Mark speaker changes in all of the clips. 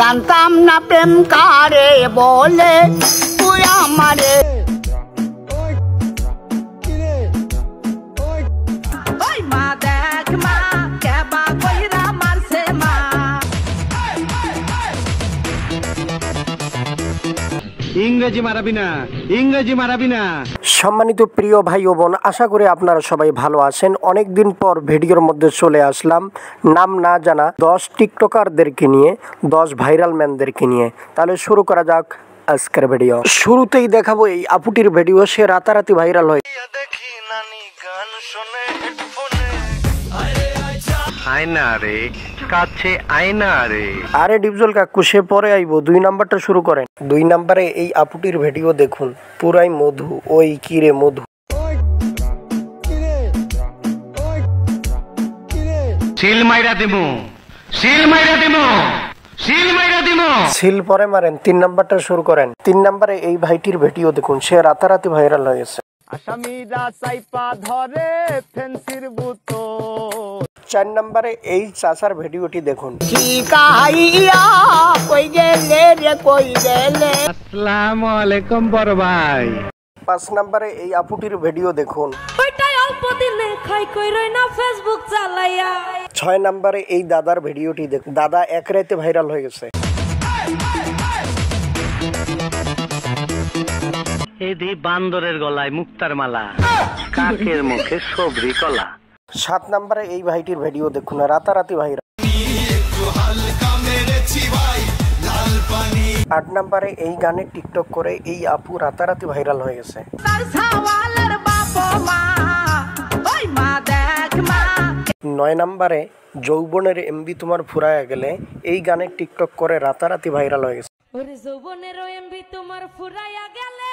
Speaker 1: জানতাম না প্রেম কারে বলে তুই আমারে মা দেখ মা কেবা কইরা মারছে মা।
Speaker 2: ইংরেজি মারাবি না, ইংরেজি মারাবি না।
Speaker 3: সম্মানিত প্রিয় ভাই ও বোন, আশা করি আপনারা সবাই ভালো আছেন। অনেকদিন পর ভিডিওর মধ্যে চলে আসলাম নাম না জানা 10 টিকটকারদেরকে নিয়ে, 10 ভাইরাল ম্যানদেরকে নিয়ে। তাহলে শুরু করা যাক আজকের ভিডিও। শুরুতেই দেখাবো এই আপুটির ভিডিও। সে রাতারাতি ভাইরাল হয়। আরে ডিপজল কাকু, সে পরে আইবো, 2 নাম্বারটা শুরু করেন। 2 নাম্বারে এই আপুটির ভিডিও দেখুন, পুরাই মধু। ওই কিরে মধু,
Speaker 2: সিল মাইরা দিমু, সিল মাইরা দিমু, সিল মাইরা দিমু।
Speaker 3: সিল পরে মারেন। 3 নাম্বারটা শুরু করেন। 3 নাম্বারে এই ভাইটির ভিডিও দেখুন, সে রাতারাতি ভাইরাল হয়ে গেছে।
Speaker 1: আসামিরা সাইপা ধরে ফেন্সির বোতল।
Speaker 3: 4 নাম্বারে এই চাচার ভিডিওটি দেখুন।
Speaker 1: শিকাইয়া কই গেলে রে কই গেলে।
Speaker 2: আসসালামু আলাইকুম বড় ভাই।
Speaker 3: 5 নাম্বারে এই আপুটির ভিডিও দেখুন।
Speaker 4: ওইটাই অল্প দিনে খাই কইরই না ফেসবুক চালাইয়া।
Speaker 3: 6 নাম্বারে এই দাদার ভিডিওটি দেখুন। দাদা এক রাতে ভাইরাল হয়ে গেছে।
Speaker 2: এদি বান্দরের গলায় মুক্তার মালা, কাকের মুখে সবরি কলা।
Speaker 3: 7 নাম্বারে এই ভাইটির ভিডিও দেখুন, রাতারাতি ভাইরাল। 8 নাম্বারে এই গানে টিকটক করে এই আপু রাতারাতি ভাইরাল হয়ে গেছে। 9 নাম্বারে যৌবনের এমবি তোমার ফুরায়া গেলে এই গানে টিকটক করে রাতারাতি ভাইরাল হয়ে গেছে।
Speaker 4: ওরে যৌবনের এমবি তোমার ফুরাইয়া গেলে।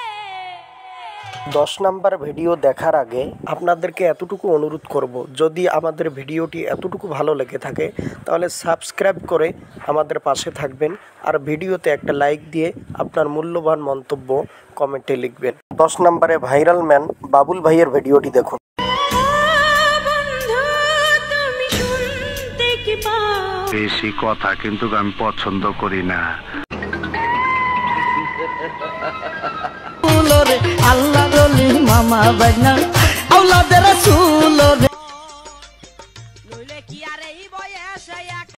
Speaker 3: 10 নাম্বার ভিডিও দেখার আগে আপনাদেরকে এতটুকু অনুরোধ করব, যদি আমাদের ভিডিওটি এতটুকু ভালো লেগে থাকে তাহলে সাবস্ক্রাইব করে আমাদের পাশে থাকবেন, আর ভিডিওতে একটা লাইক দিয়ে আপনার মূল্যবান মন্তব্য কমেন্টে লিখবেন। 10 নাম্বারে ভাইরাল ম্যান বাবুল ভাইয়ের ভিডিওটি দেখুন।
Speaker 2: বেশি কথা কিন্তু আমি পছন্দ করি না।
Speaker 1: আল্লাহ রলি মামা বাইনা আওলাদের রাসূল রে।